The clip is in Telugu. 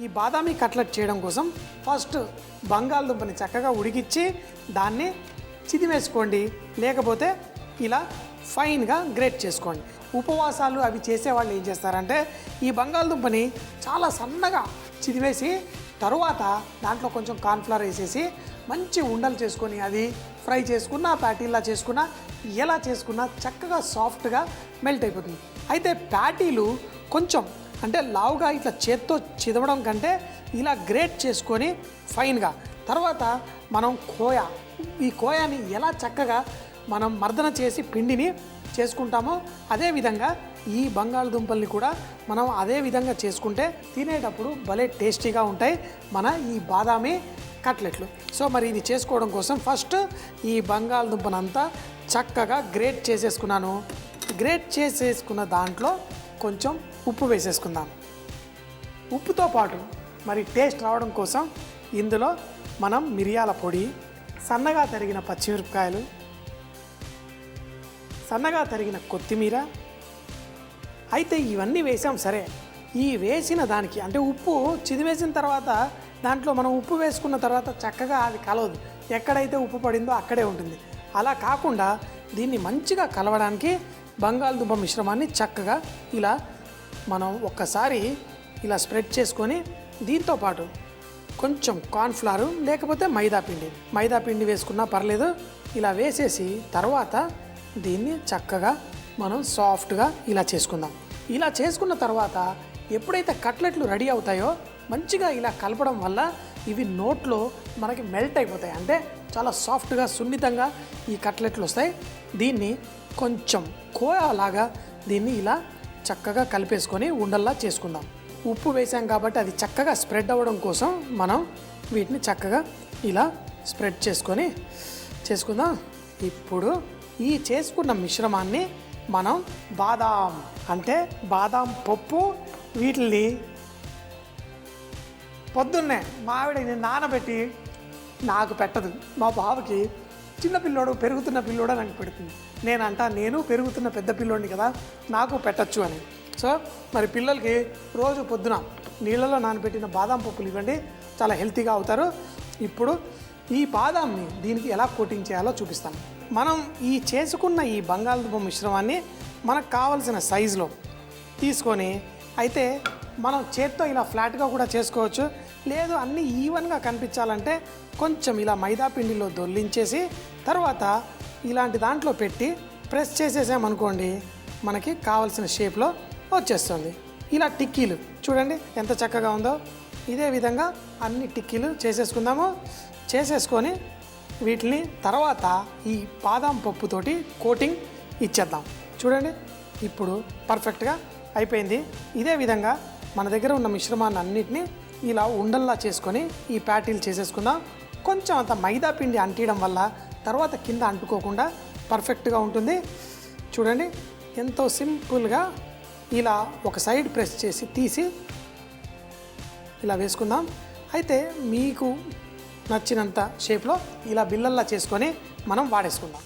ఈ బాదామి కట్లెట్ చేయడం కోసం ఫస్ట్ బంగాళదుంపని చక్కగా ఉడికిచ్చి దాన్ని చిదిమేసుకోండి, లేకపోతే ఇలా ఫైన్గా గ్రేట్ చేసుకోండి. ఉపవాసాలు అవి చేసేవాళ్ళు ఏం చేస్తారంటే ఈ బంగాళదుంపని చాలా సన్నగా చిదివేసి తరువాత దాంట్లో కొంచెం కార్న్ఫ్లవర్ వేసేసి మంచి ఉండలు చేసుకొని అది ఫ్రై చేసుకున్న ప్యాటీలా చేసుకున్న ఎలా చేసుకున్నా చక్కగా సాఫ్ట్గా మెల్ట్ అయిపోతుంది. అయితే ప్యాటీలు కొంచెం అంటే లావుగా ఇట్లా చేత్తో చిదవడం కంటే ఇలా గ్రేట్ చేసుకొని ఫైన్గా తర్వాత మనం ఈ కోయాని ఎలా చక్కగా మనం మర్దన చేసి పిండిని చేసుకుంటామో అదేవిధంగా ఈ బంగాళదుంపల్ని కూడా మనం అదే విధంగా చేసుకుంటే తినేటప్పుడు భలే టేస్టీగా ఉంటాయి మన ఈ బాదామి కట్లెట్లు. సో మరి ఇది చేసుకోవడం కోసం ఫస్ట్ ఈ బంగాళదుంపనంతా చక్కగా గ్రేట్ చేసేసుకున్నాను. గ్రేట్ చేసేసుకున్న దాంట్లో కొంచెం ఉప్పు వేసేసుకుందాం. ఉప్పుతో పాటు మరి టేస్ట్ రావడం కోసం ఇందులో మనం మిరియాల పొడి, సన్నగా తరిగిన పచ్చిమిరపకాయలు, సన్నగా తరిగిన కొత్తిమీర. అయితే ఇవన్నీ వేసాం సరే, ఈ వేసిన దానికి అంటే ఉప్పు చిదివేసిన తర్వాత దాంట్లో మనం ఉప్పు వేసుకున్న తర్వాత చక్కగా అది కలవదు, ఎక్కడైతే ఉప్పు పడిందో అక్కడే ఉంటుంది. అలా కాకుండా దీన్ని మంచిగా కలవడానికి బంగాళదుంప మిశ్రమాన్ని చక్కగా ఇలా మనం ఒక్కసారి ఇలా స్ప్రెడ్ చేసుకొని దీంతోపాటు కొంచెం కార్న్ఫ్లవర్ లేకపోతే మైదా పిండి వేసుకున్నా పర్లేదు. ఇలా వేసేసి తర్వాత దీన్ని చక్కగా మనం సాఫ్ట్గా ఇలా చేసుకుందాం. ఇలా చేసుకున్న తర్వాత ఎప్పుడైతే కట్లెట్లు రెడీ అవుతాయో మంచిగా ఇలా కలపడం వల్ల ఇవి నోట్లో మనకి మెల్ట్ అయిపోతాయి. అంటే చాలా సాఫ్ట్గా సున్నితంగా ఈ కట్లెట్లు వస్తాయి. దీన్ని కొంచెం కోయాలాగా దీన్ని ఇలా చక్కగా కలిపేసుకొని ఉండల్లా చేసుకుందాం. ఉప్పు వేసాం కాబట్టి అది చక్కగా స్ప్రెడ్ అవ్వడం కోసం మనం వీటిని చక్కగా ఇలా స్ప్రెడ్ చేసుకుందాం. ఇప్పుడు ఈ చేసుకున్న మిశ్రమాన్ని మనం బాదాం పప్పు వీటిని పొద్దున్నే మా ఆవిడ నానబెట్టి నాకు పెట్టదు, మా బావకి చిన్న పెరుగుతున్న పిల్లోడు నాకు పెడుతుంది. నేను పెరుగుతున్న పెద్ద పిల్లోడిని కదా, నాకు పెట్టచ్చు అని. సో మరి పిల్లలకి రోజు పొద్దున నీళ్ళలో నానబెట్టిన బాదాం పప్పులు ఇవ్వండి, చాలా హెల్తీగా అవుతారు. ఇప్పుడు ఈ బాదాంని దీనికి ఎలా కోటింగ్ చేయాలో చూపిస్తాను. మనం ఈ చేసుకున్న ఈ బంగాళదుంప మిశ్రమాన్ని మనకు కావలసిన సైజులో తీసుకొని, అయితే మనం చేత్తో ఇలా ఫ్లాట్గా కూడా చేసుకోవచ్చు, లేదు అన్నీ ఈవెన్గా కనిపించాలంటే కొంచెం ఇలా మైదా పిండిలో దొర్లించేసి తర్వాత ఇలాంటి దాంట్లో పెట్టి ప్రెస్ చేసేసామనుకోండి మనకి కావలసిన షేప్లో వచ్చేస్తుంది. ఇలా టిక్కీలు చూడండి ఎంత చక్కగా ఉందో. ఇదే విధంగా అన్ని టిక్కీలు చేసేసుకొని వీటిని తర్వాత ఈ బాదాం పప్పుతోటి కోటింగ్ ఇచ్చేద్దాం. చూడండి ఇప్పుడు పర్ఫెక్ట్గా అయిపోయింది. ఇదే విధంగా మన దగ్గర ఉన్న మిశ్రమాన్ని అన్నిటినీ ఇలా ఉండల్లా చేసుకొని ఈ ప్యాటీలు చేసేసుకుందాం. కొంచెం అంత మైదా పిండి అంటియడం వల్ల తర్వాత కింద అంటుకోకుండా పర్ఫెక్ట్గా ఉంటుంది. చూడండి ఎంతో సింపుల్గా ఇలా ఒక సైడ్ ప్రెస్ చేసి తీసి ఇలా వేసుకుందాం. అయితే మీకు నచ్చినంత షేప్లో ఇలా బిల్లల్లా చేసుకొని మనం వాడేసుకుందాం.